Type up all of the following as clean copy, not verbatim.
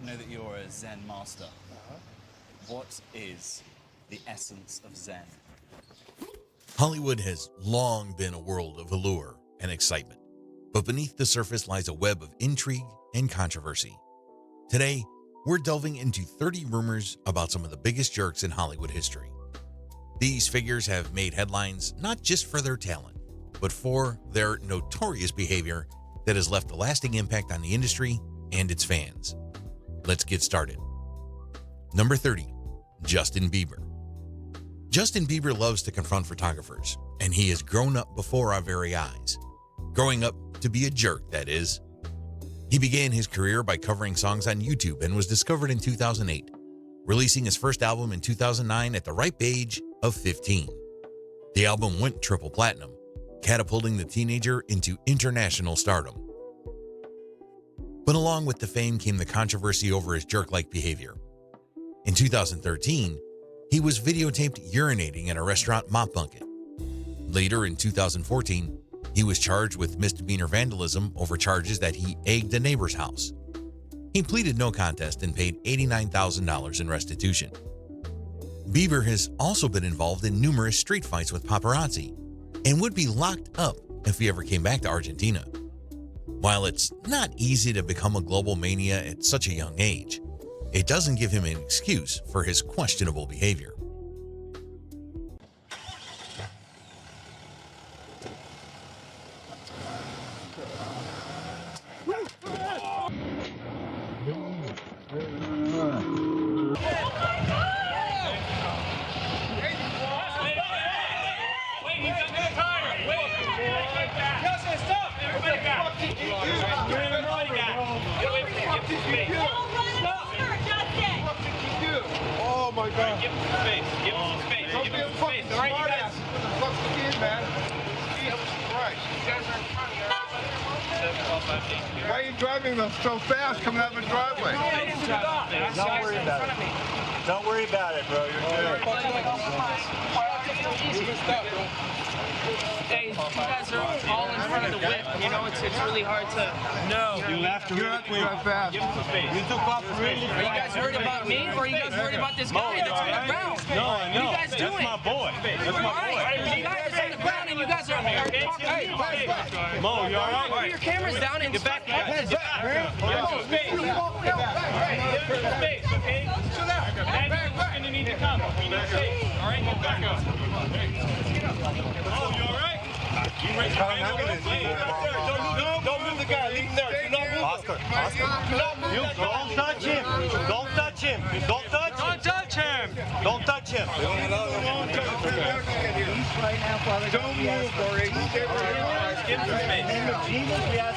I know that you're a Zen master. What is the essence of Zen? Hollywood has long been a world of allure and excitement, but beneath the surface lies a web of intrigue and controversy. Today, we're delving into 30 rumors about some of the biggest jerks in Hollywood history. These figures have made headlines not just for their talent, but for their notorious behavior that has left a lasting impact on the industry and its fans. Let's get started. Number 30, Justin Bieber. Justin Bieber loves to confront photographers, and he has grown up before our very eyes. Growing up to be a jerk, that is. He began his career by covering songs on YouTube and was discovered in 2008, releasing his first album in 2009 at the ripe age of 15. The album went triple platinum, catapulting the teenager into international stardom. But along with the fame came the controversy over his jerk-like behavior. In 2013, he was videotaped urinating in a restaurant mop bucket. Later in 2014, he was charged with misdemeanor vandalism over charges that he egged a neighbor's house. He pleaded no contest and paid $89,000 in restitution. Bieber has also been involved in numerous street fights with paparazzi and would be locked up if he ever came back to Argentina. While it's not easy to become a global mania at such a young age, it doesn't give him an excuse for his questionable behavior. Oh my God! Give him some space. Give him some space. Give him some space. All right, you guys. Fuck the kid, man. Jesus Christ! You guys are in front of me. Why are you driving them so fast coming out of the driveway? Don't worry about it. Don't worry about it, bro. You're good. Hey, you guys are all in front of the whip. You know, it's really hard to. No. You have to really quick. Fast. Give him some space. You took off really Are you guys worried about me, or are you guys worried about this guy that's on the ground? No, I know. What are you guys doing? That's my boy. That's my boy. You guys are on the ground and you guys are talking. Hey, Mo, you all right? put your cameras down and get back. Hands back, man. Give him some space. Give him some space, okay? That's going to need to come. We need space. All right, get back up. Oh, you all right? You ready to hang over? Don't move the guy. Leave him there. Do not move. Oscar. You don't touch him. Don't touch him. Don't touch him. Don't touch him. Don't touch him. Don't move, Corey. Give him some space.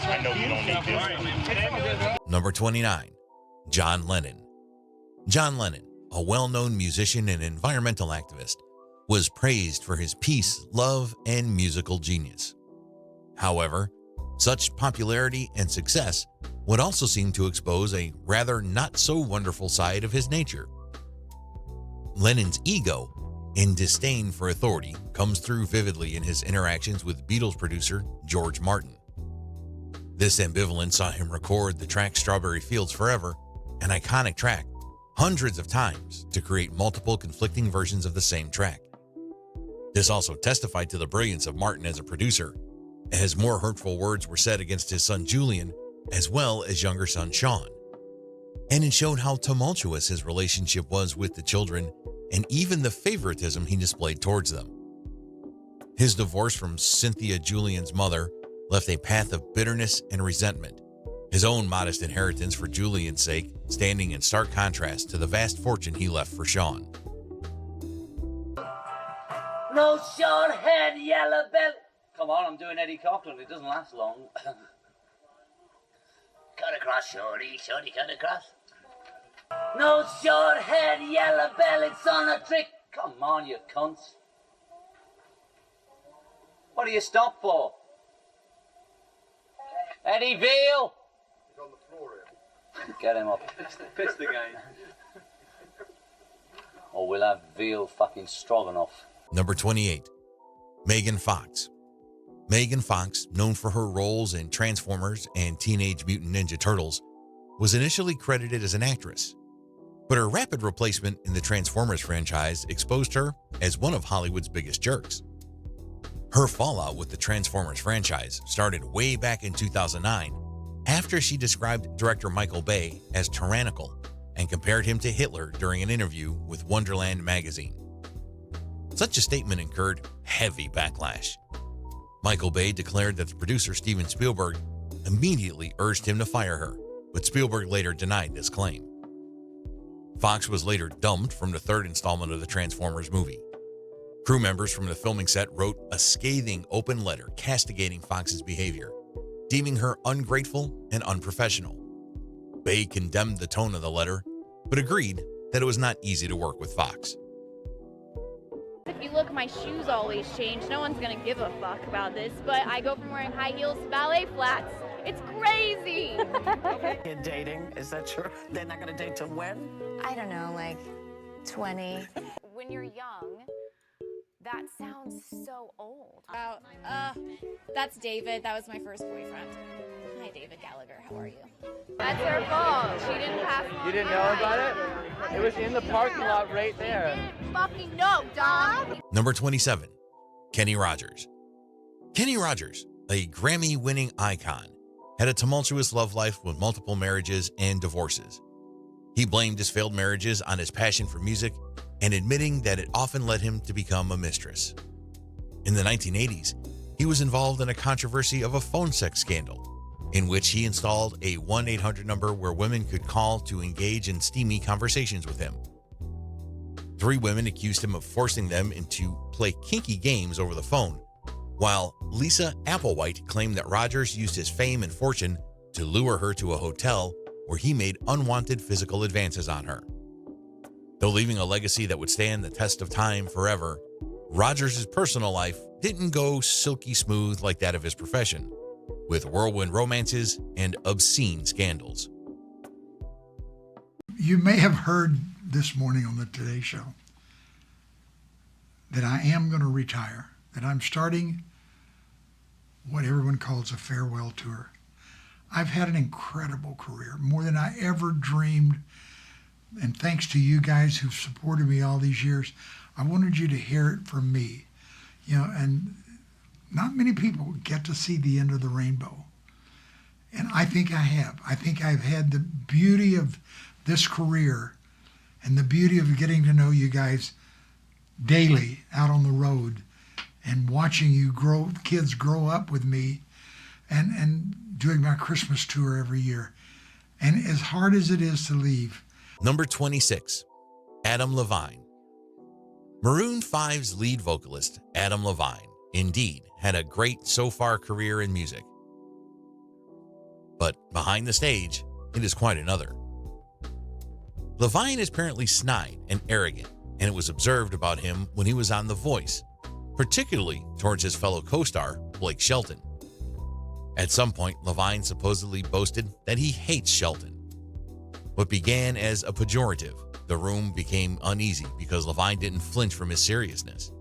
I know you don't need this. Number 29, John Lennon. John Lennon, a well-known musician and environmental activist, was praised for his peace, love, and musical genius. However, such popularity and success would also seem to expose a rather not-so-wonderful side of his nature. Lennon's ego and disdain for authority comes through vividly in his interactions with Beatles producer George Martin. This ambivalence saw him record the track Strawberry Fields Forever, an iconic track, hundreds of times to create multiple conflicting versions of the same track. This also testified to the brilliance of Martin as a producer, as more hurtful words were said against his son Julian, as well as younger son Sean. And it showed how tumultuous his relationship was with the children and even the favoritism he displayed towards them. His divorce from Cynthia Julian's mother left a path of bitterness and resentment, his own modest inheritance for Julian's sake standing in stark contrast to the vast fortune he left for Sean. No short head, yellow belly. Come on, I'm doing Eddie Cochran. It doesn't last long. Cut across, shorty, shorty, cut across. No short head, yellow belly, son of trick. Come on, you cunts. What do you stop for? Eddie Veal. He's on the floor here. Get him up. Pissed again. Or we'll have veal fucking stroganoff. Number 28, Megan Fox. Megan Fox, known for her roles in Transformers and Teenage Mutant Ninja Turtles, was initially credited as an actress, but her rapid replacement in the Transformers franchise exposed her as one of Hollywood's biggest jerks. Her fallout with the Transformers franchise started way back in 2009 after she described director Michael Bay as tyrannical and compared him to Hitler during an interview with Wonderland magazine. Such a statement incurred heavy backlash. Michael Bay declared that the producer Steven Spielberg immediately urged him to fire her, but Spielberg later denied this claim. Fox was later dumped from the third installment of the Transformers movie. Crew members from the filming set wrote a scathing open letter castigating Fox's behavior, deeming her ungrateful and unprofessional. Bay condemned the tone of the letter, but agreed that it was not easy to work with Fox. If you look, my shoes always change. No one's gonna give a fuck about this, but I go from wearing high heels to ballet flats. It's crazy. You're dating, is that true? They're not gonna date till when? I don't know, like 20. When you're young, that sounds so old. That's David. That was my first boyfriend. Hi, David Gallagher. How are you? That's her fault. She didn't pass along. You didn't know about it? It was in the parking lot right there. I didn't fucking know, dog. Number 27, Kenny Rogers. Kenny Rogers, a Grammy-winning icon, had a tumultuous love life with multiple marriages and divorces. He blamed his failed marriages on his passion for music and admitting that it often led him to become a mistress. In the 1980s, he was involved in a controversy of a phone sex scandal, in which he installed a 1-800 number where women could call to engage in steamy conversations with him. 3 women accused him of forcing them into play kinky games over the phone, while Lisa Applewhite claimed that Rogers used his fame and fortune to lure her to a hotel where he made unwanted physical advances on her. Though leaving a legacy that would stand the test of time forever, Rogers' personal life didn't go silky smooth like that of his profession, with whirlwind romances and obscene scandals. You may have heard this morning on the Today Show that I am going to retire, that I'm starting what everyone calls a farewell tour. I've had an incredible career, more than I ever dreamed. And thanks to you guys who've supported me all these years, I wanted you to hear it from me. And not many people get to see the end of the rainbow. And I think I have. I think I've had the beauty of this career and the beauty of getting to know you guys daily out on the road and watching you grow, kids grow up with me and doing my Christmas tour every year. And as hard as it is to leave. Number 26, Adam Levine. Maroon 5's lead vocalist, Adam Levine, indeed had a great so-far career in music. But behind the stage, it is quite another. Levine is apparently snide and arrogant, and it was observed about him when he was on The Voice, particularly towards his fellow co-star, Blake Shelton. At some point, Levine supposedly boasted that he hates Shelton. What began as a pejorative, the room became uneasy because Levine didn't flinch from his seriousness.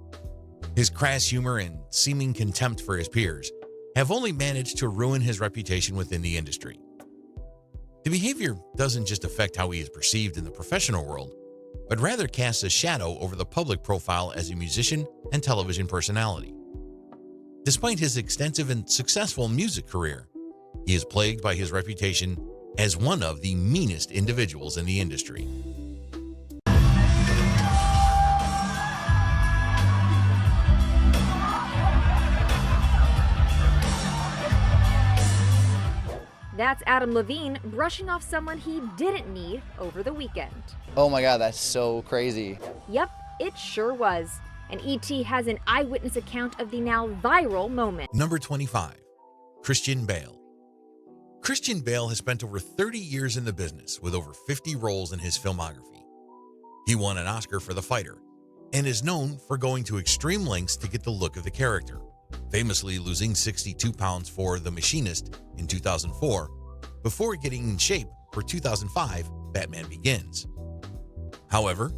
His crass humor and seeming contempt for his peers have only managed to ruin his reputation within the industry. The behavior doesn't just affect how he is perceived in the professional world, but rather casts a shadow over the public profile as a musician and television personality. Despite his extensive and successful music career, he is plagued by his reputation as one of the meanest individuals in the industry. That's Adam Levine brushing off someone he didn't need over the weekend. Oh my God, that's so crazy. Yep, it sure was. And ET has an eyewitness account of the now viral moment. Number 25, Christian Bale. Christian Bale has spent over 30 years in the business with over 50 roles in his filmography. He won an Oscar for The Fighter and is known for going to extreme lengths to get the look of the character, famously losing 62 pounds for The Machinist in 2004 before getting in shape for 2005 Batman Begins. However,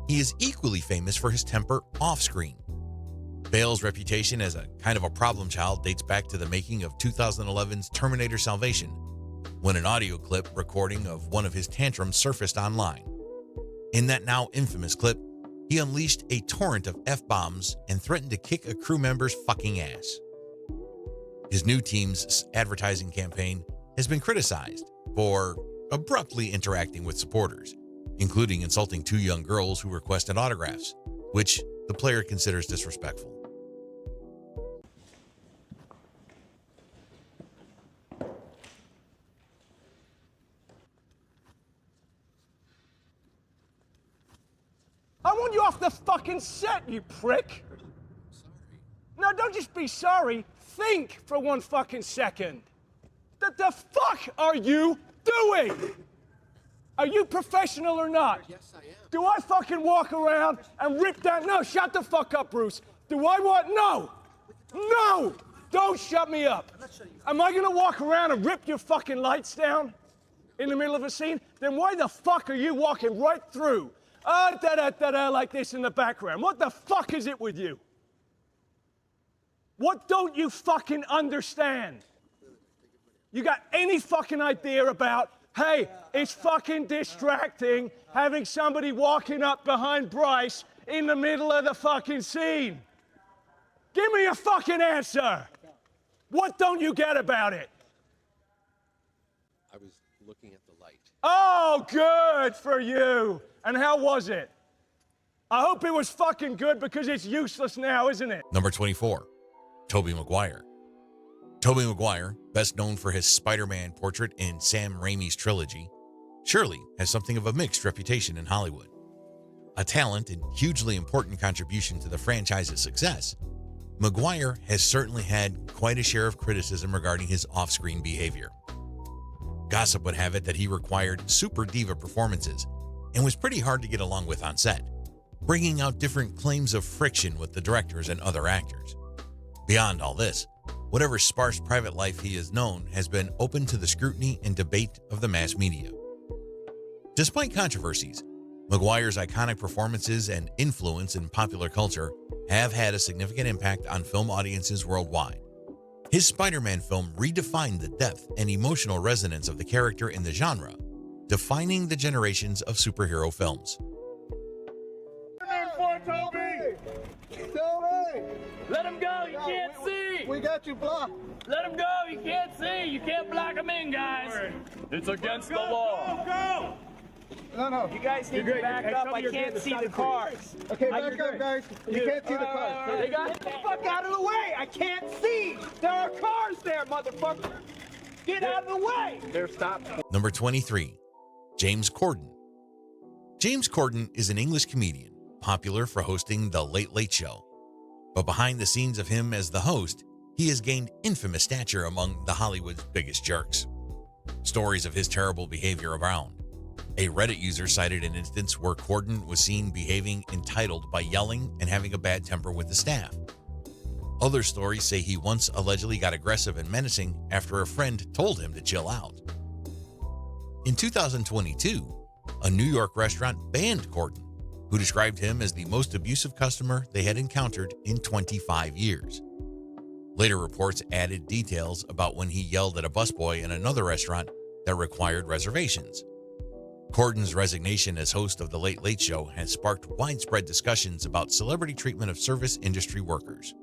he is equally famous for his temper off-screen. Bale's reputation as a kind of a problem child dates back to the making of 2011's Terminator Salvation, when an audio clip recording of one of his tantrums surfaced online. In that now infamous clip, he unleashed a torrent of F-bombs and threatened to kick a crew member's fucking ass. His new team's advertising campaign has been criticized for abruptly interacting with supporters, including insulting two young girls who requested autographs, which the player considers disrespectful. I want you off the fucking set, you prick! No, don't just be sorry. Think for one fucking second. The fuck are you doing? Are you professional or not? Yes, I am. Do I fucking walk around and rip that? No, shut the fuck up, Bruce. Do I want? No! No! Don't shut me up. Am I gonna walk around and rip your fucking lights down in the middle of a scene? Then why the fuck are you walking right through? Da-da-da-da, like this in the background. What the fuck is it with you? What don't you fucking understand? You got any fucking idea about, hey, it's fucking distracting having somebody walking up behind Bryce in the middle of the fucking scene? Give me a fucking answer. What don't you get about it? I was looking at the light. Oh, good for you. And how was it? I hope it was fucking good because it's useless now, isn't it? Number 24, Tobey Maguire. Tobey Maguire, best known for his Spider-Man portrait in Sam Raimi's trilogy, surely has something of a mixed reputation in Hollywood. A talent and hugely important contribution to the franchise's success, Maguire has certainly had quite a share of criticism regarding his off-screen behavior. Gossip would have it that he required super diva performances and was pretty hard to get along with on set, bringing out different claims of friction with the directors and other actors. Beyond all this, whatever sparse private life he is known has been open to the scrutiny and debate of the mass media. Despite controversies, Maguire's iconic performances and influence in popular culture have had a significant impact on film audiences worldwide. His Spider-Man film redefined the depth and emotional resonance of the character in the genre, defining the generations of superhero films. Toby! Let him go, you can't see! We got you blocked. Let him go, you can't see! You can't block him in, guys! It's against the law! Go! No. You guys need to back up. I can't see the cars. Okay, back up, guys. You can't see the cars. They got the fuck out of the way. I can't see. There are cars there, motherfucker. Get out of the way. They're stopped. Number 23, James Corden. James Corden is an English comedian, popular for hosting The Late Late Show. But behind the scenes of him as the host, he has gained infamous stature among the Hollywood's biggest jerks. Stories of his terrible behavior abound. A Reddit user cited an instance where Corden was seen behaving entitled by yelling and having a bad temper with the staff. Other stories say he once allegedly got aggressive and menacing after a friend told him to chill out. In 2022, a New York restaurant banned Corden, who described him as the most abusive customer they had encountered in 25 years. Later reports added details about when he yelled at a busboy in another restaurant that required reservations. Corden's resignation as host of The Late Late Show has sparked widespread discussions about celebrity treatment of service industry workers.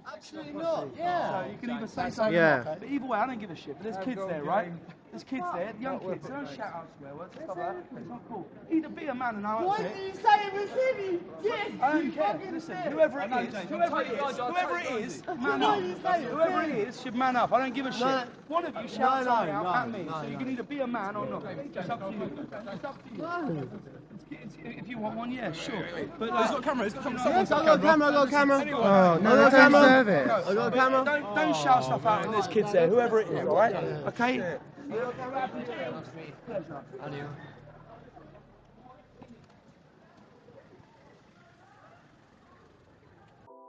Actually, no. Yeah. So you can either say something. Yeah. But either way, I don't give a shit. But there's kids there, right? There's kids there, young kids. They don't shout out swear words and stuff like that. It's not cool. Either be a man and I What don't did you say in the city? Yes. I don't care. Listen, whoever it is, man up. Whoever it is should man up. I don't give a shit. One of you shout something out at me. So you can either be a man or not. It's up to you. It's up to you. If you want one, yeah, sure. But he's got camera. He's got camera. Yes, I got camera. Oh, no, don't serve it. I got camera. Don't shout stuff out when there's kids there, whoever it is, all right? Okay?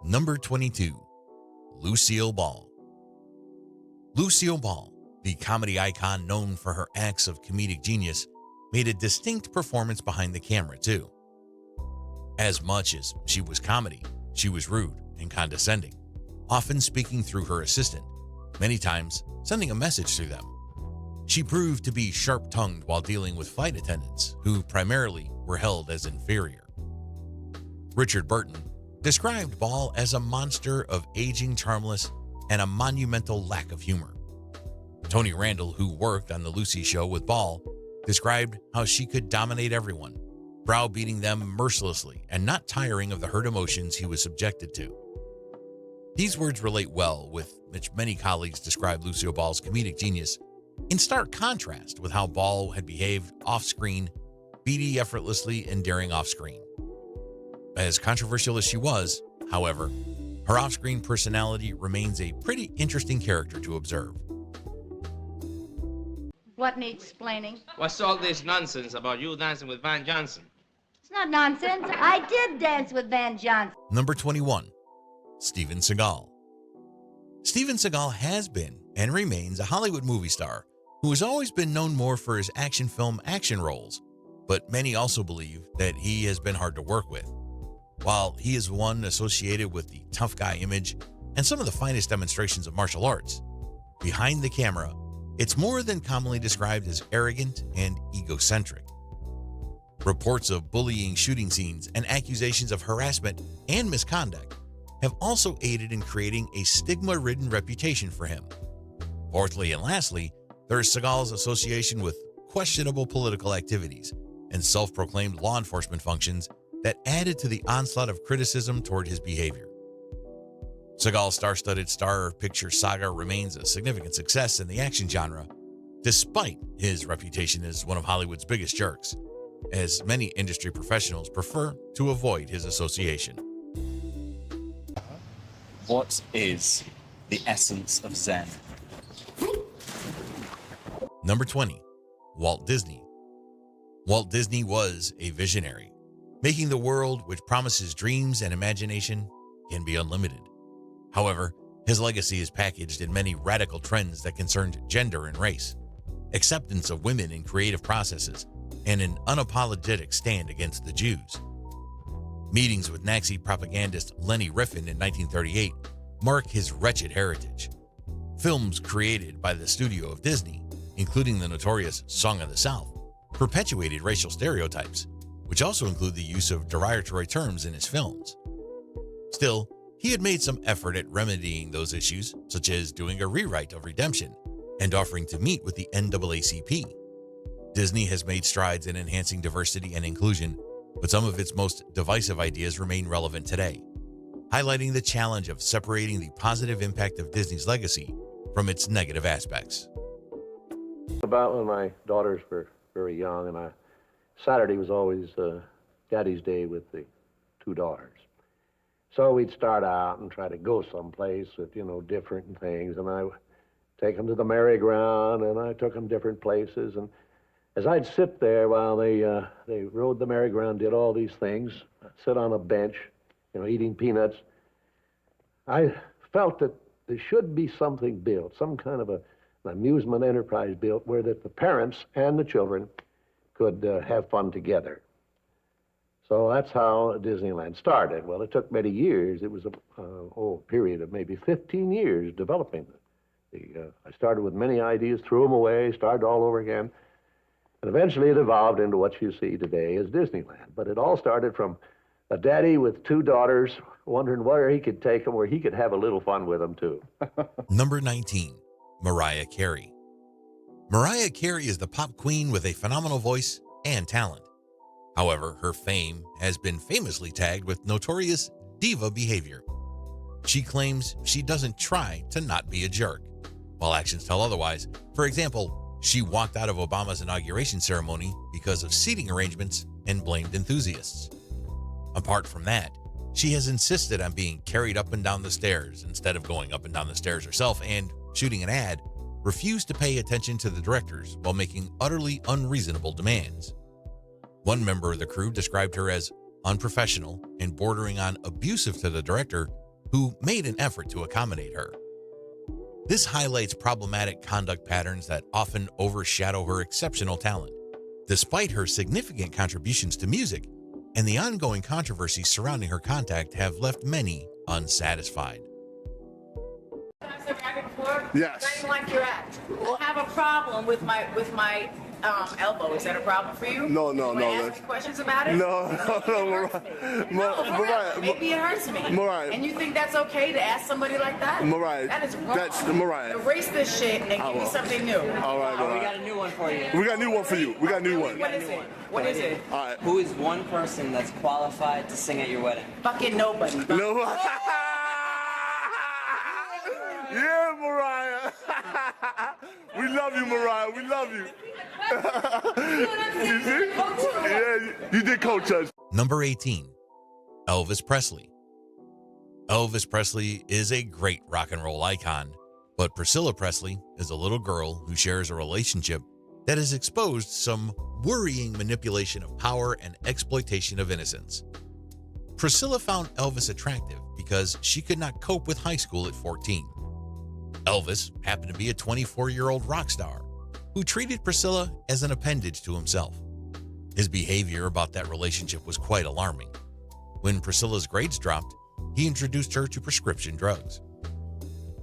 Number 22, Lucille Ball. Lucille Ball, the comedy icon known for her acts of comedic genius, made a distinct performance behind the camera too. As much as she was comedy, she was rude and condescending, often speaking through her assistant, many times sending a message through them. She proved to be sharp-tongued while dealing with flight attendants, who primarily were held as inferior. Richard Burton described Ball as a monster of aging charmless and a monumental lack of humor. Tony Randall, who worked on The Lucy Show with Ball, described how she could dominate everyone, browbeating them mercilessly and not tiring of the hurt emotions he was subjected to. These words relate well with which many colleagues describe Lucille Ball's comedic genius, in stark contrast with how Ball had behaved off-screen, beady effortlessly endearing off-screen. As controversial as she was, however, her off-screen personality remains a pretty interesting character to observe. What needs explaining? What's all this nonsense about you dancing with Van Johnson? It's not nonsense. I did dance with Van Johnson. Number 21, Steven Seagal. Steven Seagal has been and remains a Hollywood movie star who has always been known more for his action film action roles, but many also believe that he has been hard to work with. While he is one associated with the tough guy image and some of the finest demonstrations of martial arts, behind the camera, it's more than commonly described as arrogant and egocentric. Reports of bullying shooting scenes and accusations of harassment and misconduct have also aided in creating a stigma-ridden reputation for him. Fourthly and lastly, there is Seagal's association with questionable political activities and self-proclaimed law enforcement functions that added to the onslaught of criticism toward his behavior. Seagal's star-studded star picture saga remains a significant success in the action genre, despite his reputation as one of Hollywood's biggest jerks, as many industry professionals prefer to avoid his association. What is the essence of Zen? Number 20, Walt Disney. Walt Disney was a visionary, making the world which promises dreams and imagination can be unlimited. However, his legacy is packaged in many radical trends that concerned gender and race, acceptance of women in creative processes, and an unapologetic stand against the Jews. Meetings with Nazi propagandist Leni Riefen in 1938 mark his wretched heritage. Films created by the studio of Disney, including the notorious Song of the South, perpetuated racial stereotypes, which also include the use of derogatory terms in his films. Still, he had made some effort at remedying those issues, such as doing a rewrite of Redemption and offering to meet with the NAACP. Disney has made strides in enhancing diversity and inclusion, but some of its most divisive ideas remain relevant today, highlighting the challenge of separating the positive impact of Disney's legacy from its negative aspects. About when my daughters were very young, and Saturday was always Daddy's Day with the two daughters. So we'd start out and try to go someplace with, different things, and I would take them to the merry-go-round, and I took them different places, and as I'd sit there while they rode the merry-go-round, did all these things, sit on a bench, eating peanuts, I felt that there should be something built, some kind of an amusement enterprise built where that the parents and the children could have fun together. So that's how Disneyland started. Well, it took many years. It was a period of maybe 15 years developing. I started with many ideas, threw them away, started all over again. And eventually it evolved into what you see today as Disneyland. But it all started from a daddy with two daughters wondering where he could take them, where he could have a little fun with them, too. Number 19, Mariah Carey. Mariah Carey is the pop queen with a phenomenal voice and talent. However, her fame has been famously tagged with notorious diva behavior. She claims she doesn't try to not be a jerk, while actions tell otherwise. For example, she walked out of Obama's inauguration ceremony because of seating arrangements and blamed enthusiasts. Apart from that, she has insisted on being carried up and down the stairs instead of going up and down the stairs herself, and, shooting an ad, refused to pay attention to the directors while making utterly unreasonable demands. One member of the crew described her as unprofessional and bordering on abusive to the director, who made an effort to accommodate her. This highlights problematic conduct patterns that often overshadow her exceptional talent. Despite her significant contributions to music, and the ongoing controversies surrounding her contact have left many unsatisfied. Back and forth. Yes. I didn't like your act. We'll have a problem with my elbow. Is that a problem for you? No. Ask me questions about it? No, Mariah. Maybe it hurts me. Mariah. And you think that's okay to ask somebody like that? Mariah. That is wrong. That's Mariah. Erase this shit and give me something new. All right, Mariah. We got a new one for you. We got a new one for you. We got a new one. What is it? What is it? All right. Who is one person that's qualified to sing at your wedding? Fucking nobody. Nobody. Yeah, Mariah. We love you, Mariah. We love you. You see? Yeah, you did coach us. Number 18, Elvis Presley. Elvis Presley is a great rock and roll icon, but Priscilla Presley is a little girl who shares a relationship that has exposed some worrying manipulation of power and exploitation of innocence. Priscilla found Elvis attractive because she could not cope with high school at 14. Elvis happened to be a 24-year-old rock star who treated Priscilla as an appendage to himself. His behavior about that relationship was quite alarming. When Priscilla's grades dropped, he introduced her to prescription drugs.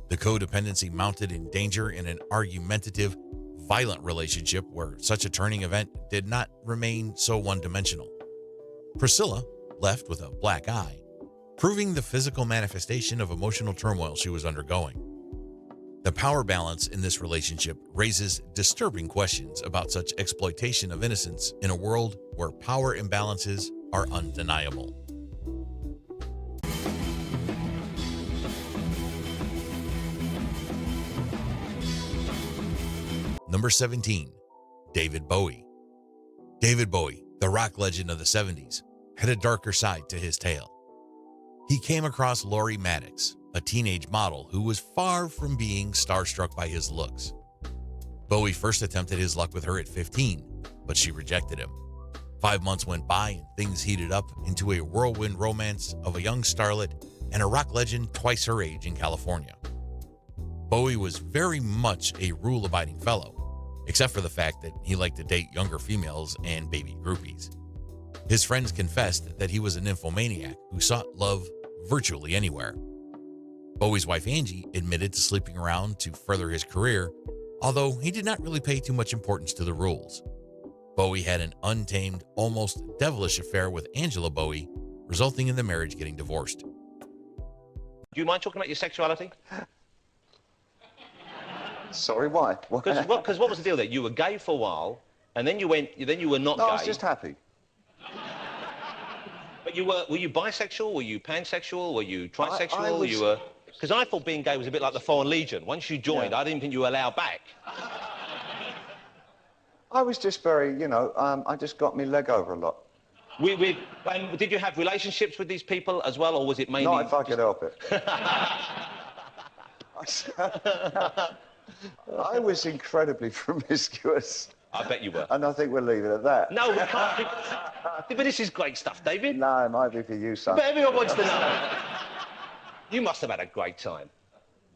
The codependency mounted in danger in an argumentative, violent relationship where such a turning event did not remain so one-dimensional. Priscilla left with a black eye, proving the physical manifestation of emotional turmoil she was undergoing. The power balance in this relationship raises disturbing questions about such exploitation of innocence in a world where power imbalances are undeniable. Number 17, David Bowie. David Bowie, the rock legend of the 70s, had a darker side to his tale. He came across Laurie Maddox, a teenage model who was far from being starstruck by his looks. Bowie first attempted his luck with her at 15, but she rejected him. 5 months went by and things heated up into a whirlwind romance of a young starlet and a rock legend twice her age in California. Bowie was very much a rule-abiding fellow, except for the fact that he liked to date younger females and baby groupies. His friends confessed that he was a nymphomaniac who sought love virtually anywhere. Bowie's wife Angie admitted to sleeping around to further his career, although he did not really pay too much importance to the rules. Bowie had an untamed, almost devilish affair with Angela Bowie, resulting in the marriage getting divorced. Do you mind talking about your sexuality? Sorry, why? Because what was the deal there? You were gay for a while, and then you were not gay. No, I was just happy. But were you bisexual? Were you pansexual? Were you trisexual? Because I thought being gay was a bit like the Foreign Legion. Once you joined, I didn't think you were allowed back. I was just very, I just got my leg over a lot. Did you have relationships with these people as well, or was it mainly... Not if I could help it. I was incredibly promiscuous. I bet you were. And I think we'll leave it at that. No, we can't. But this is great stuff, David. No, it might be for you, son. But everyone wants to know. You must have had a great time.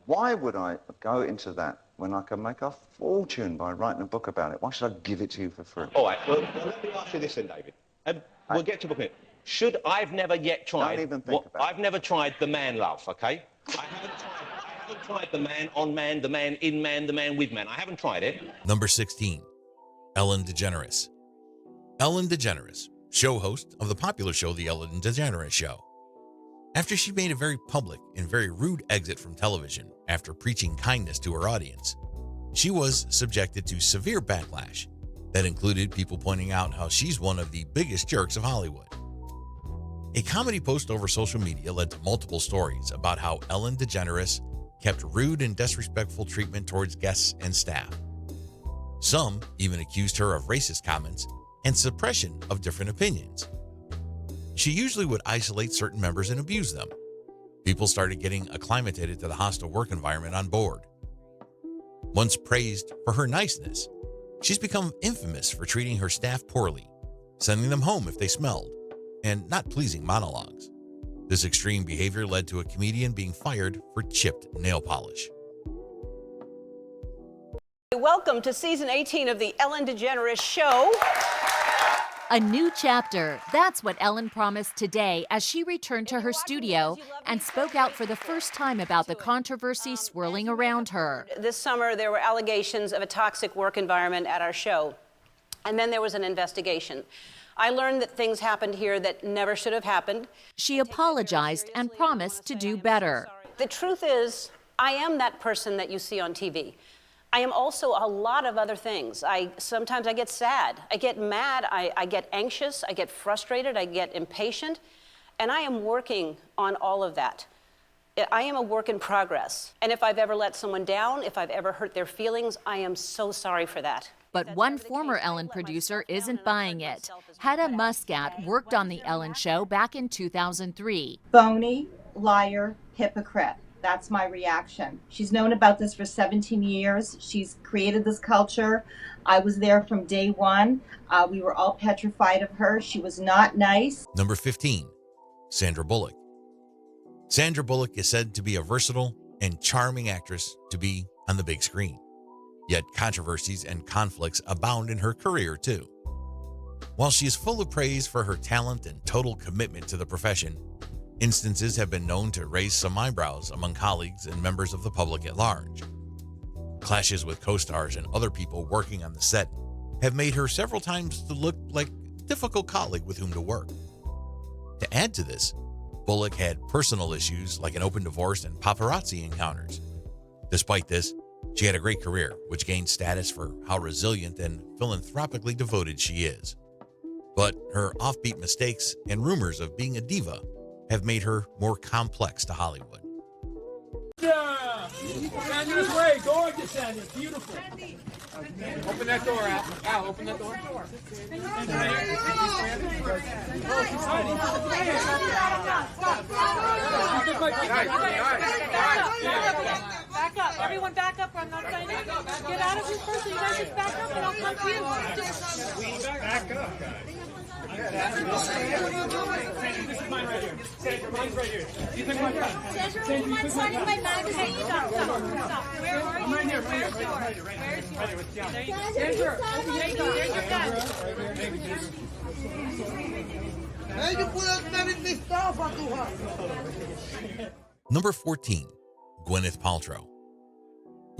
Why would I go into that when I can make a fortune by writing a book about it? Why should I give it to you for free? All right, well let me ask you this then, David. We'll get to book it. I've never yet tried... Don't even think about it. I've never tried the man love, OK? I haven't tried the man on man, the man in man, the man with man. I haven't tried it. Number 16, Ellen DeGeneres. Ellen DeGeneres, show host of the popular show The Ellen DeGeneres Show. After she made a very public and very rude exit from television after preaching kindness to her audience, she was subjected to severe backlash that included people pointing out how she's one of the biggest jerks of Hollywood. A comedy post over social media led to multiple stories about how Ellen DeGeneres kept rude and disrespectful treatment towards guests and staff. Some even accused her of racist comments and suppression of different opinions. She usually would isolate certain members and abuse them. People started getting acclimated to the hostile work environment on board. Once praised for her niceness, she's become infamous for treating her staff poorly, sending them home if they smelled, and not pleasing monologues. This extreme behavior led to a comedian being fired for chipped nail polish. Welcome to season 18 of the Ellen DeGeneres Show. A new chapter. That's what Ellen promised today as she returned to her studio and spoke out for the first time about the controversy swirling around her. This summer, there were allegations of a toxic work environment at our show, and then there was an investigation. I learned that things happened here that never should have happened. She apologized and promised to do better. The truth is, I am that person that you see on TV. I am also a lot of other things. Sometimes I get sad, I get mad, I get anxious, I get frustrated, I get impatient, and I am working on all of that. I am a work in progress. And if I've ever let someone down, if I've ever hurt their feelings, I am so sorry for that. But one former Ellen producer isn't buying it. Hedda Muscat worked on The Ellen Show back in 2003. Phony, liar, hypocrite. That's my reaction. She's known about this for 17 years. She's created this culture. I was there from day one. We were all petrified of her. She was not nice. Number 15, Sandra Bullock. Sandra Bullock is said to be a versatile and charming actress to be on the big screen. Yet controversies and conflicts abound in her career too. While she is full of praise for her talent and total commitment to the profession, instances have been known to raise some eyebrows among colleagues and members of the public at large. Clashes with co-stars and other people working on the set have made her several times to look like a difficult colleague with whom to work. To add to this, Bullock had personal issues like an open divorce and paparazzi encounters. Despite this, she had a great career, which gained status for how resilient and philanthropically devoted she is. But her offbeat mistakes and rumors of being a diva have made her more complex to Hollywood. Yeah! Sandra's way, gorgeous, Sandra, beautiful. Open that door, Al. Al, open that door. Back up, everyone back up, I'm not signing. Get out of here first, you guys just back up and I'll come to you. Back up, guys. This is mine right here. Sandra, mine's right here. You took my pen. Sandra, would you mind signing my magazine? Stop. Where are you? Right here. Where's yours? There you go. Sandra, there you go. There's your pen. Number 14, Gwyneth Paltrow.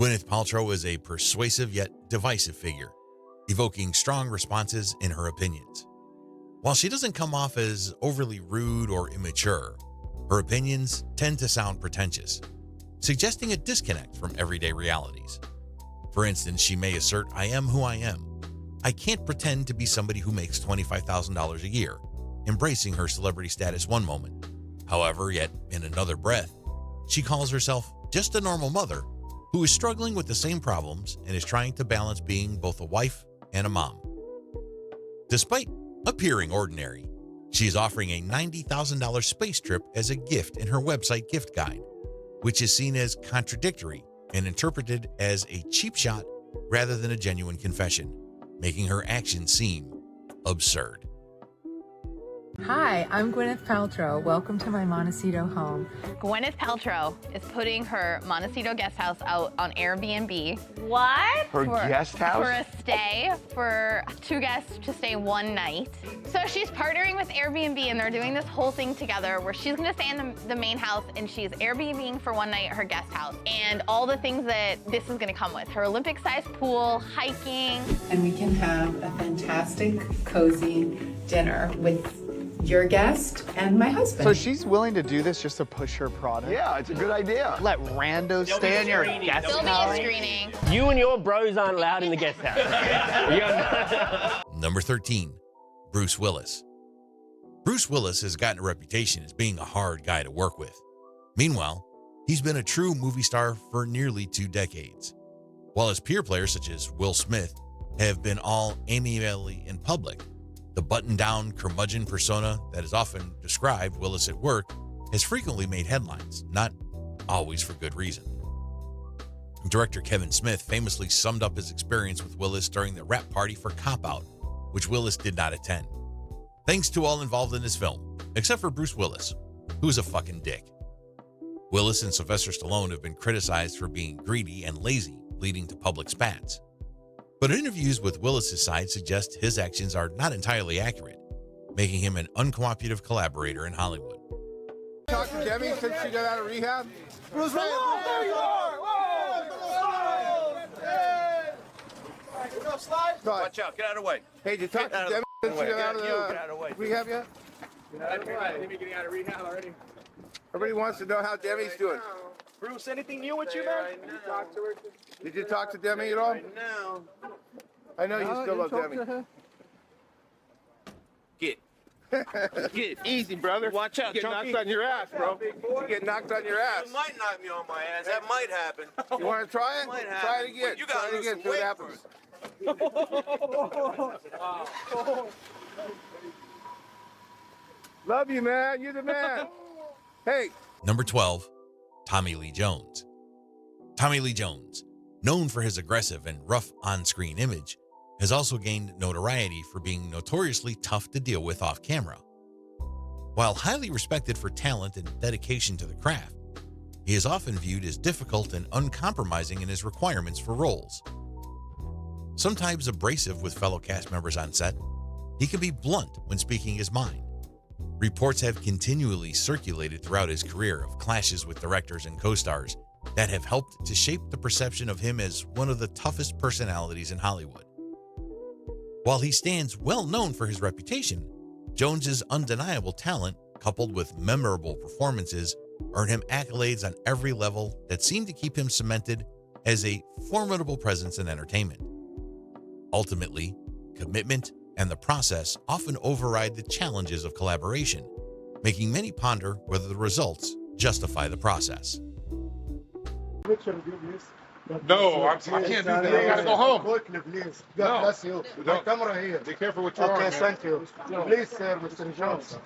Gwyneth Paltrow is a persuasive yet divisive figure, evoking strong responses in her opinions. While she doesn't come off as overly rude or immature, her opinions tend to sound pretentious, suggesting a disconnect from everyday realities. For instance, she may assert, "I am who I am. I can't pretend to be somebody who makes $25,000 a year," embracing her celebrity status one moment. However, yet in another breath, she calls herself just a normal mother who is struggling with the same problems and is trying to balance being both a wife and a mom. Despite appearing ordinary, she is offering a $90,000 space trip as a gift in her website gift guide, which is seen as contradictory and interpreted as a cheap shot rather than a genuine confession, making her actions seem absurd. Hi, I'm Gwyneth Paltrow. Welcome to my Montecito home. Gwyneth Paltrow is putting her Montecito guest house out on Airbnb. What? Her guest house? For a stay, for 2 guests to stay 1 night. So she's partnering with Airbnb and they're doing this whole thing together where she's gonna stay in the main house and she's Airbnb-ing for 1 night at her guest house. And all the things that this is gonna come with. Her Olympic-sized pool, hiking. And we can have a fantastic, cozy dinner with your guest and my husband. So she's willing to do this just to push her product? Yeah, it's a good idea. Let randos stay in your guest house. There'll be a screening. You and your bros aren't allowed in the guest house. Number 13, Bruce Willis. Bruce Willis has gotten a reputation as being a hard guy to work with. Meanwhile, he's been a true movie star for nearly 2 decades. While his peer players such as Will Smith have been all amiably in public, the button-down curmudgeon persona that is often described Willis at work has frequently made headlines, not always for good reason. Director Kevin Smith famously summed up his experience with Willis during the rap party for Cop Out, which Willis did not attend. Thanks to all involved in this film, except for Bruce Willis, who is a fucking dick. Willis and Sylvester Stallone have been criticized for being greedy and lazy, leading to public spats. But interviews with Willis's side suggest his actions are not entirely accurate, making him an uncooperative collaborator in Hollywood. Talk to Debbie since she got out of rehab. Bruce, there you are! Slide. Watch out, get out of the way. Hey, did you talk to Debbie since she got out of the rehab yet? Maybe getting out of rehab already. Everybody wants to know how Demi's doing. Bruce, anything new with you, man? Did you talk to her? Did you talk to Demi at all? No. I know you still love Demi. Get. Get easy, brother. Watch out, you get knocked on your ass, bro. You get knocked on your ass. You might knock me on my ass. That might happen. You want to try it? Might Try happen. it again. You gotta try it again. See what happens. Love you, man. You're the man. Hey. Number 12, Tommy Lee Jones. Tommy Lee Jones, known for his aggressive and rough on-screen image, has also gained notoriety for being notoriously tough to deal with off-camera. While highly respected for talent and dedication to the craft, he is often viewed as difficult and uncompromising in his requirements for roles. Sometimes abrasive with fellow cast members on set, he can be blunt when speaking his mind. Reports have continually circulated throughout his career of clashes with directors and co-stars that have helped to shape the perception of him as one of the toughest personalities in Hollywood. While he stands well known for his reputation, Jones's undeniable talent, coupled with memorable performances, earn him accolades on every level that seem to keep him cemented as a formidable presence in entertainment. Ultimately, commitment and the process often override the challenges of collaboration, making many ponder whether the results justify the process. No, I can't do that. I gotta go home. Please. God bless you. No. Camera here. Be careful what you're Okay, on. thank you. Please, sir, Mr. Jones.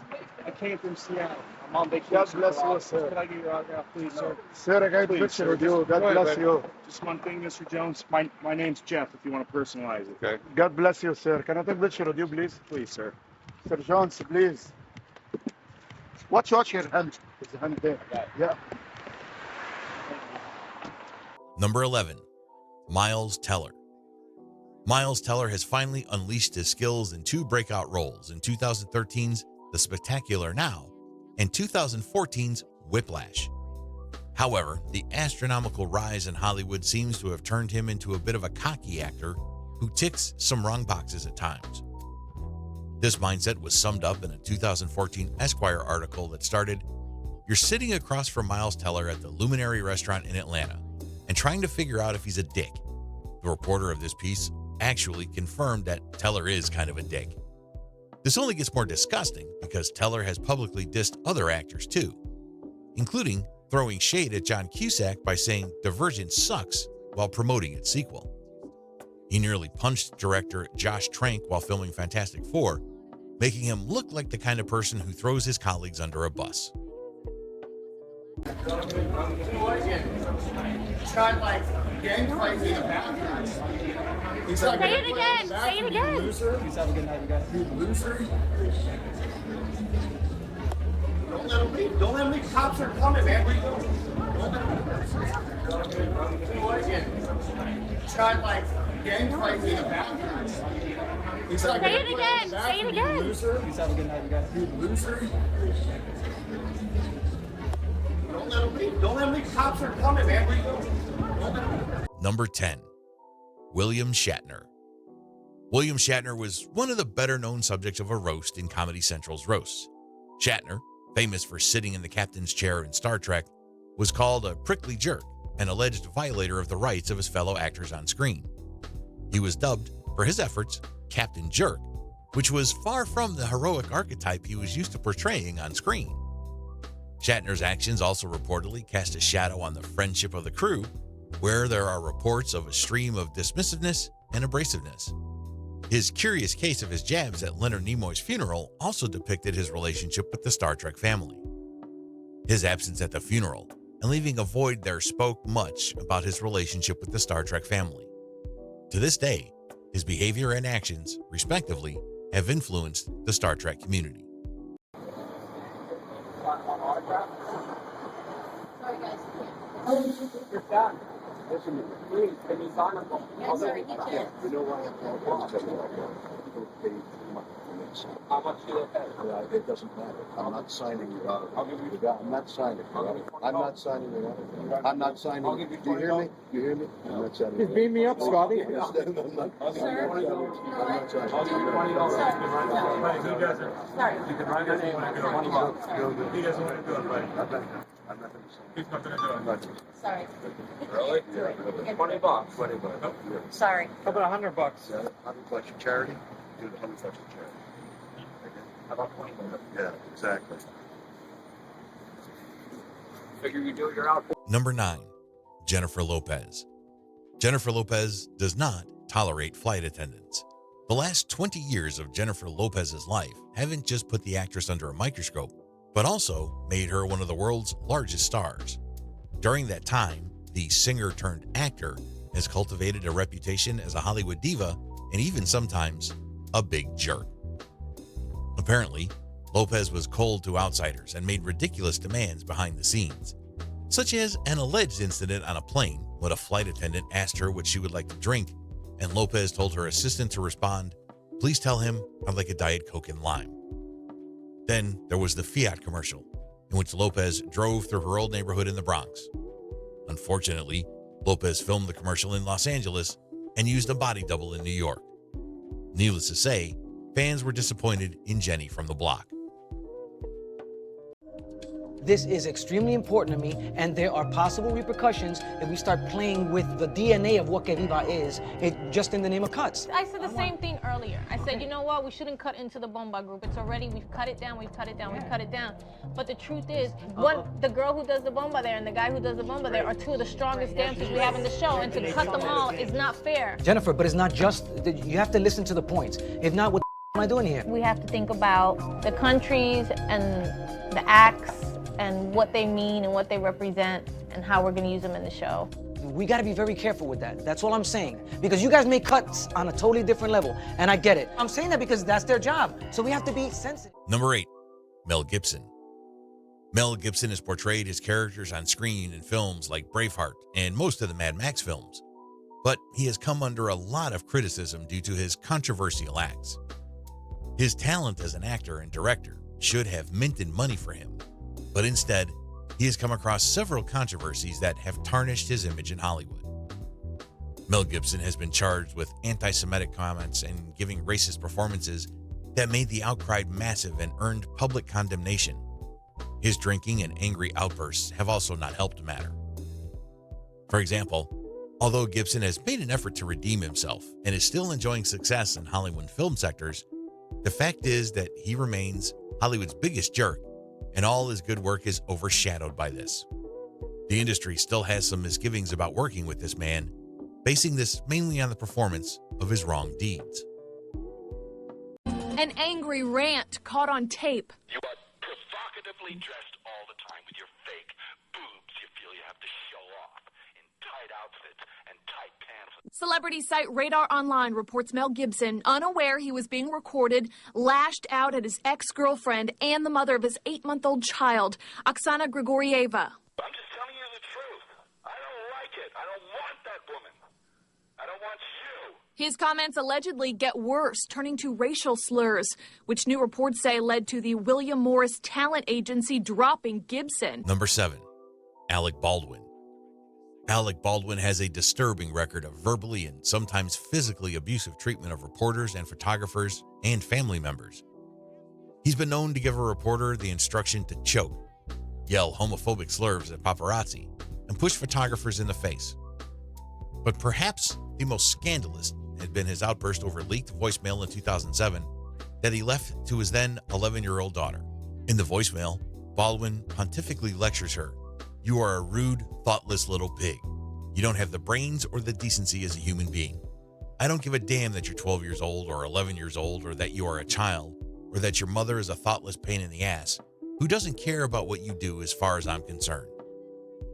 I came from Seattle. I'm on vacation. God bless you, sir. Can I get your autograph, please, sir? Sir, I got a Please, picture sir. with you. God Go ahead, bless baby. you. Just one thing, Mr. Jones. My name's Jeff, if you want to personalize it. Okay. God bless you, sir. Can I take a picture with you, please? Please, sir. Mr. Jones, please. Watch your hand. There's a hand there. Yeah. Number 11, Miles Teller. Miles Teller has finally unleashed his skills in two breakout roles in 2013's The Spectacular Now and 2014's Whiplash. However, the astronomical rise in Hollywood seems to have turned him into a bit of a cocky actor who ticks some wrong boxes at times. This mindset was summed up in a 2014 Esquire article that started, "You're sitting across from Miles Teller at the Luminary restaurant in Atlanta and trying to figure out if he's a dick." The reporter of this piece actually confirmed that Teller is kind of a dick. This only gets more disgusting because Teller has publicly dissed other actors too, including throwing shade at John Cusack by saying Divergent sucks while promoting its sequel. He nearly punched director Josh Trank while filming Fantastic Four, making him look like the kind of person who throws his colleagues under a bus. Got like gang fights in the bathroom. Say it again. Say it again. Loser. He's having a good night, you guys. You loser. Don't let him leave. Don't let him leave. Cops are coming, man. Where you going? Got like gang fights in the bathroom. Say it again. Say it again. Loser. He's having a good night, you guys. You loser. Don't let him leave. Don't let him leave. Cops are coming, man. Where you going? Number 10, William Shatner. William Shatner was one of the better-known subjects of a roast in Comedy Central's roasts. Shatner, famous for sitting in the captain's chair in Star Trek, was called a prickly jerk, an alleged violator of the rights of his fellow actors on screen. He was dubbed, for his efforts, Captain Jerk, which was far from the heroic archetype he was used to portraying on screen. Shatner's actions also reportedly cast a shadow on the friendship of the crew, where there are reports of a stream of dismissiveness and abrasiveness. His curious case of his jabs at Leonard Nimoy's funeral also depicted his relationship with the Star Trek family. His absence at the funeral and leaving a void there spoke much about his relationship with the Star Trek family. To this day, his behavior and actions, respectively, have influenced the Star Trek community. Sorry, guys. Listen, please, can you sign up? Yes, sir, you can. You know why how much do they pay? It doesn't matter. I'm not signing it out. I'm not signing it out. I'm not signing it out. I'm not signing it. Do you hear me? Do you hear me? I'm not signing it. Just beam me up, Scotty. I'm not signing it. I'll give you $20. You guys are. Sorry. You can write your name and I'll give you $20. You guys want to do it, buddy? I'm not going to sign it. He's not going to do it. Sorry. Really? $20. $20. Sorry. How about $100? Yeah, $100 for charity. Do the $100 for charity. How about $20? Yeah, exactly. Figure you do, you're out. Number 9, Jennifer Lopez. Jennifer Lopez does not tolerate flight attendants. The last 20 years of Jennifer Lopez's life haven't just put the actress under a microscope, but also made her one of the world's largest stars. During that time, the singer-turned-actor has cultivated a reputation as a Hollywood diva and even sometimes a big jerk. Apparently, Lopez was cold to outsiders and made ridiculous demands behind the scenes, such as an alleged incident on a plane when a flight attendant asked her what she would like to drink, and Lopez told her assistant to respond, "Please tell him I'd like a Diet Coke and lime." Then there was the Fiat commercial, in which Lopez drove through her old neighborhood in the Bronx. Unfortunately, Lopez filmed the commercial in Los Angeles and used a body double in New York. Needless to say, fans were disappointed in Jenny from the block. This is extremely important to me, and there are possible repercussions if we start playing with the DNA of what Que Viva is, just in the name of cuts. I said the same thing earlier. I said, you know what, we shouldn't cut into the Bomba group. It's already, we've cut it down, we've cut it down, we've cut it down. But the truth is, the girl who does the Bomba there and the guy who does the Bomba there are two of the strongest dancers we have in the show, and to cut them all is not fair. Jennifer, but it's not just, you have to listen to the points. If not, what am I doing here? We have to think about the countries and the acts and what they mean and what they represent and how we're going to use them in the show. We got to be very careful with that. That's all I'm saying. Because you guys make cuts on a totally different level, and I get it. I'm saying that because that's their job, so we have to be sensitive. Number 8, Mel Gibson. Mel Gibson has portrayed his characters on screen in films like Braveheart and most of the Mad Max films, but he has come under a lot of criticism due to his controversial acts. His talent as an actor and director should have minted money for him, but instead, he has come across several controversies that have tarnished his image in Hollywood. Mel Gibson has been charged with anti-Semitic comments and giving racist performances that made the outcry massive and earned public condemnation. His drinking and angry outbursts have also not helped the matter. For example, although Gibson has made an effort to redeem himself and is still enjoying success in Hollywood film sectors, the fact is that he remains Hollywood's biggest jerk, and all his good work is overshadowed by this. The industry still has some misgivings about working with this man, basing this mainly on the performance of his wrong deeds. An angry rant caught on tape. You are provocatively dressed all the time with your fake boobs you feel you have to show off in tight outfits and tight pants. Celebrity site Radar Online reports Mel Gibson, unaware he was being recorded, lashed out at his ex-girlfriend and the mother of his 8-month-old child, Oksana Grigorieva. I'm just telling you the truth. I don't like it. I don't want that woman. I don't want you. His comments allegedly get worse, turning to racial slurs, which new reports say led to the William Morris talent agency dropping Gibson. Number 7, Alec Baldwin. Alec Baldwin has a disturbing record of verbally and sometimes physically abusive treatment of reporters and photographers and family members. He's been known to give a reporter the instruction to choke, yell homophobic slurs at paparazzi, and push photographers in the face. But perhaps the most scandalous had been his outburst over leaked voicemail in 2007 that he left to his then 11-year-old daughter. In the voicemail, Baldwin pontifically lectures her, "You are a rude, thoughtless little pig. You don't have the brains or the decency as a human being. I don't give a damn that you're 12 years old or 11 years old or that you are a child or that your mother is a thoughtless pain in the ass who doesn't care about what you do as far as I'm concerned."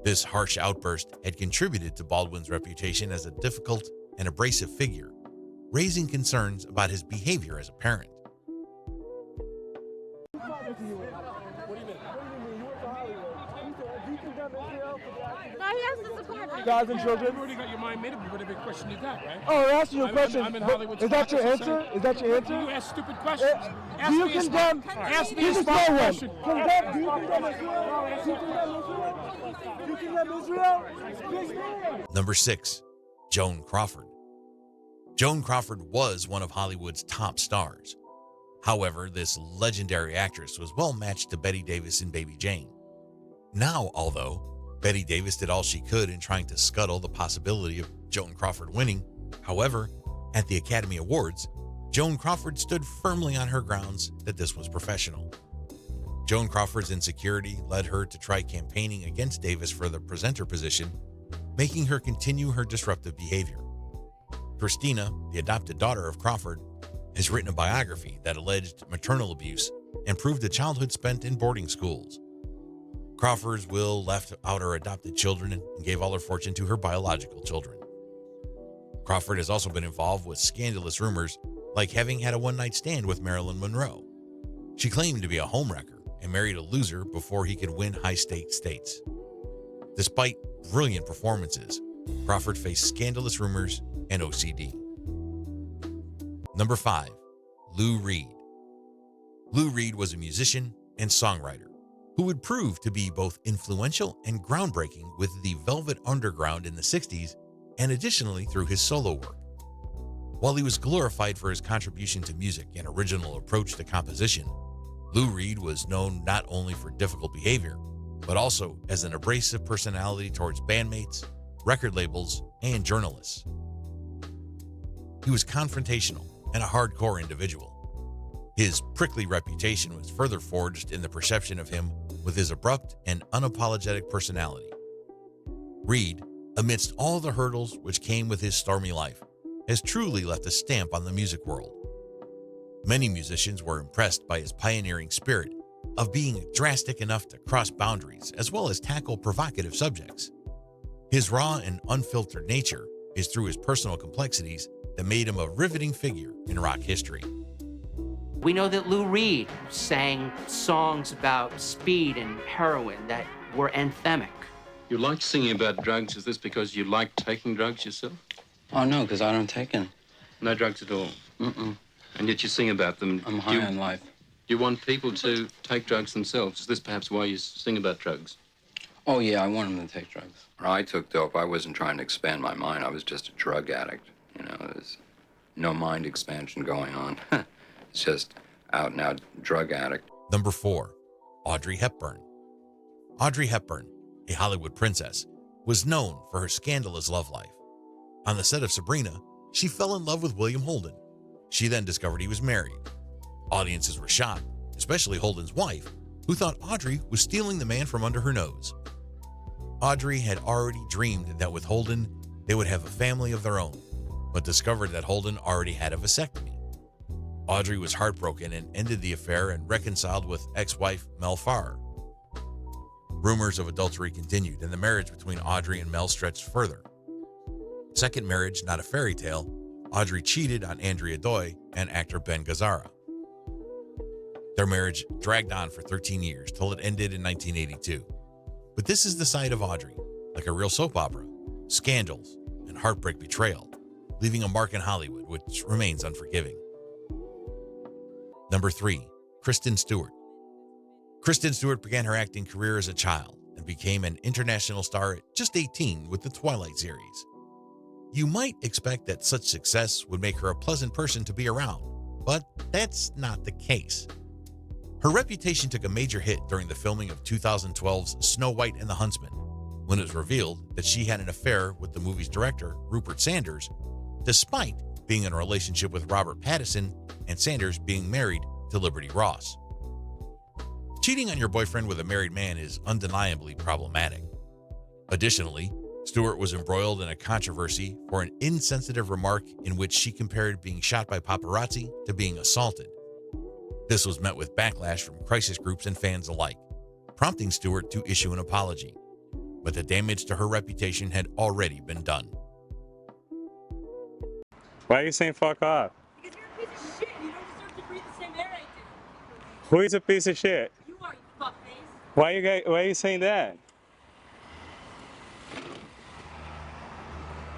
This harsh outburst had contributed to Baldwin's reputation as a difficult and abrasive figure, raising concerns about his behavior as a parent. No, he has to support me. guys and children. You've already got your mind made up. Whatever question you got, right? Oh, I'm asking you a question. I'm in Hollywood. Is that your answer? Is that your answer? You ask stupid questions. Do you condemn? Ask me a smart question. Do you condemn Israel? Do you condemn Israel? Number 6, Joan Crawford. Joan Crawford was one of Hollywood's top stars. However, this legendary actress was well matched to Bette Davis in Baby Jane. Now, although Bette Davis did all she could in trying to scuttle the possibility of Joan Crawford winning, however, at the Academy Awards, Joan Crawford stood firmly on her grounds that this was professional. Joan Crawford's insecurity led her to try campaigning against Davis for the presenter position, making her continue her disruptive behavior. Christina, the adopted daughter of Crawford, has written a biography that alleged maternal abuse and proved a childhood spent in boarding schools. Crawford's will left out her adopted children and gave all her fortune to her biological children. Crawford has also been involved with scandalous rumors, like having had a one-night stand with Marilyn Monroe. She claimed to be a homewrecker and married a loser before he could win high-stakes states. Despite brilliant performances, Crawford faced scandalous rumors and OCD. Number 5, Lou Reed. Lou Reed was a musician and songwriter who would prove to be both influential and groundbreaking with the Velvet Underground in the 60s and additionally through his solo work. While he was glorified for his contribution to music and original approach to composition, Lou Reed was known not only for difficult behavior, but also as an abrasive personality towards bandmates, record labels, and journalists. He was confrontational and a hardcore individual. His prickly reputation was further forged in the perception of him with his abrupt and unapologetic personality. Reed, amidst all the hurdles which came with his stormy life, has truly left a stamp on the music world. Many musicians were impressed by his pioneering spirit of being drastic enough to cross boundaries as well as tackle provocative subjects. His raw and unfiltered nature is through his personal complexities that made him a riveting figure in rock history. We know that Lou Reed sang songs about speed and heroin that were anthemic. You like singing about drugs. Is this because you like taking drugs yourself? Oh, no, because I don't take them. No drugs at all? Mm-mm. And yet you sing about them. I'm high on life. You want people to take drugs themselves. Is this perhaps why you sing about drugs? Oh, yeah, I want them to take drugs. When I took dope, I wasn't trying to expand my mind. I was just a drug addict. You know, there's no mind expansion going on. It's just out and out drug addict. Number 4, Audrey Hepburn. Audrey Hepburn, a Hollywood princess, was known for her scandalous love life. On the set of Sabrina, she fell in love with William Holden. She then discovered he was married. Audiences were shocked, especially Holden's wife, who thought Audrey was stealing the man from under her nose. Audrey had already dreamed that with Holden, they would have a family of their own, but discovered that Holden already had a vasectomy. Audrey was heartbroken and ended the affair and reconciled with ex-wife Mel Farr. Rumors of adultery continued, and the marriage between Audrey and Mel stretched further. Second marriage, not a fairy tale, Audrey cheated on Andrea Doy and actor Ben Gazzara. Their marriage dragged on for 13 years till it ended in 1982. But this is the side of Audrey, like a real soap opera, scandals, and heartbreak betrayal, leaving a mark in Hollywood which remains unforgiving. Number 3, Kristen Stewart. Kristen Stewart began her acting career as a child and became an international star at just 18 with the Twilight series. You might expect that such success would make her a pleasant person to be around, but that's not the case. Her reputation took a major hit during the filming of 2012's Snow White and the Huntsman, when it was revealed that she had an affair with the movie's director, Rupert Sanders, despite being in a relationship with Robert Pattinson and Sanders being married to Liberty Ross. Cheating on your boyfriend with a married man is undeniably problematic. Additionally, Stewart was embroiled in a controversy for an insensitive remark in which she compared being shot by paparazzi to being assaulted. This was met with backlash from crisis groups and fans alike, prompting Stewart to issue an apology. But the damage to her reputation had already been done. Why are you saying fuck off? Because you're a piece of shit. You don't deserve to breathe the same air I do. Who is a piece of shit? You are, you fuckface. Why are you saying that?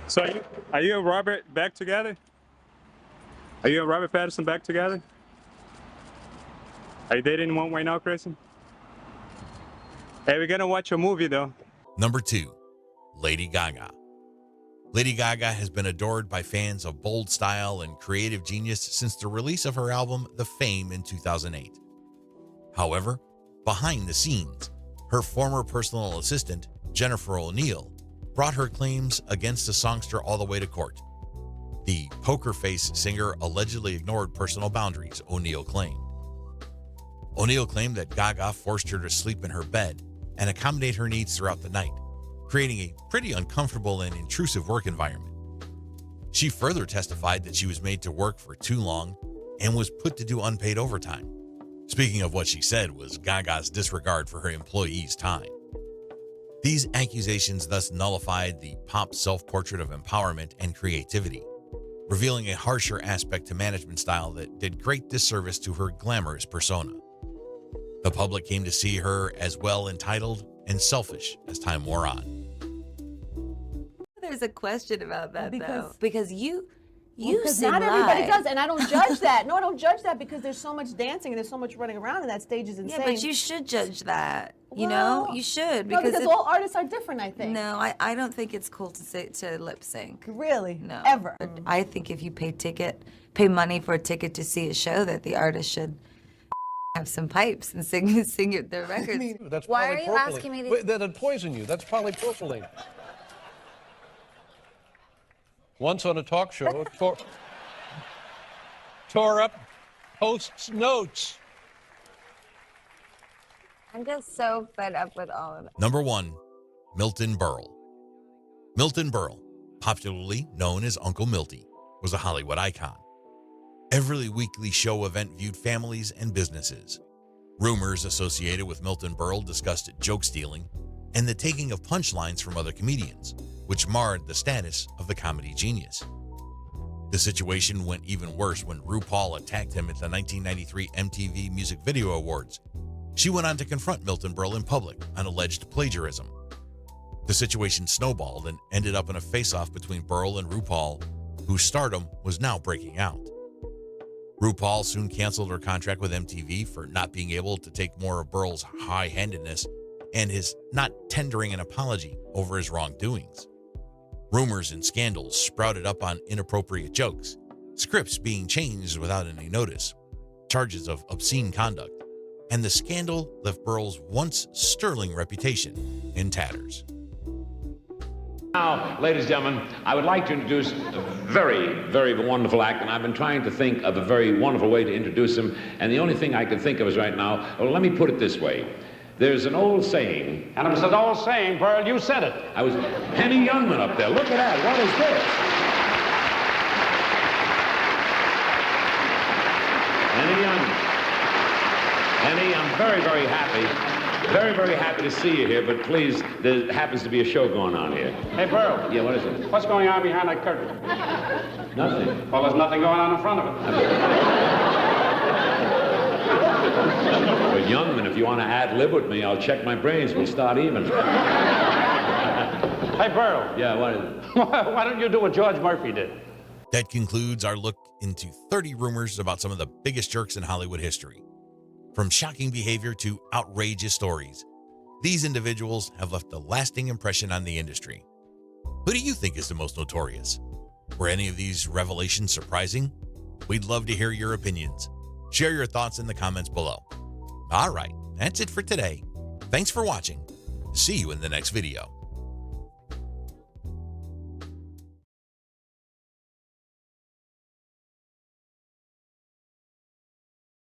So are you and Robert back together? Are you and Robert Pattinson back together? Are you dating anyone right now, Kristen? Hey, we're gonna watch a movie though. Number 2, Lady Gaga. Lady Gaga has been adored by fans of bold style and creative genius since the release of her album The Fame in 2008. However, behind the scenes, her former personal assistant, Jennifer O'Neill, brought her claims against the songster all the way to court. The poker face singer allegedly ignored personal boundaries, O'Neill claimed. O'Neill claimed that Gaga forced her to sleep in her bed and accommodate her needs throughout the night, creating a pretty uncomfortable and intrusive work environment. She further testified that she was made to work for too long and was put to do unpaid overtime. Speaking of what she said was Gaga's disregard for her employees' time. These accusations thus nullified the pop self-portrait of empowerment and creativity, revealing a harsher aspect to management style that did great disservice to her glamorous persona. The public came to see her as well entitled and selfish as time wore on. There's a question about that though, because you Because sing not everybody live. does, and I don't judge that. No, I don't judge that because there's so much dancing and there's so much running around, and that stage is insane. Yeah, but you should judge that. You Well, know, you should No, because if- all artists are different, I think. No, I don't think it's cool to lip sync. Really? No. Ever? I think if you pay money for a ticket to see a show, that the artist should have some pipes and sing their records. That's Why are you polypropylene. asking me these- Wait, that'd poison you. That's polypropylene. Once on a talk show, tore up host's notes. I'm just so fed up with all of it. Number 1, Milton Berle. Milton Berle, popularly known as Uncle Milty, was a Hollywood icon. Every weekly show event viewed families and businesses. Rumors associated with Milton Berle discussed joke stealing and the taking of punchlines from other comedians, which marred the status of the comedy genius. The situation went even worse when RuPaul attacked him at the 1993 MTV Music Video Awards. She went on to confront Milton Berle in public on alleged plagiarism. The situation snowballed and ended up in a face-off between Berle and RuPaul, whose stardom was now breaking out. RuPaul soon canceled her contract with MTV for not being able to take more of Berle's high-handedness and his not tendering an apology over his wrongdoings. Rumors and scandals sprouted up on inappropriate jokes, scripts being changed without any notice, charges of obscene conduct, and the scandal left Berle's once sterling reputation in tatters. Now, ladies and gentlemen, I would like to introduce a very, very wonderful act, and I've been trying to think of a very wonderful way to introduce him, and the only thing I can think of is right now, well, let me put it this way. There's an old saying, and it was an old saying, Pearl, you said it. I was Henny Youngman up there. Look at that. What is this? Henny Youngman. Henny, I'm very, very happy. Very, very happy to see you here, but please, there happens to be a show going on here. Hey, Pearl. Yeah, what is it? What's going on behind that curtain? Nothing. Well, there's nothing going on in front of it. But Youngman, if you want to ad-lib with me, I'll check my brains. We'll start even. Hey, Pearl. Yeah, what is it? Why don't you do what George Murphy did? That concludes our look into 30 rumors about some of the biggest jerks in Hollywood history. From shocking behavior to outrageous stories, these individuals have left a lasting impression on the industry. Who do you think is the most notorious? Were any of these revelations surprising? We'd love to hear your opinions. Share your thoughts in the comments below. All right, that's it for today. Thanks for watching. See you in the next video.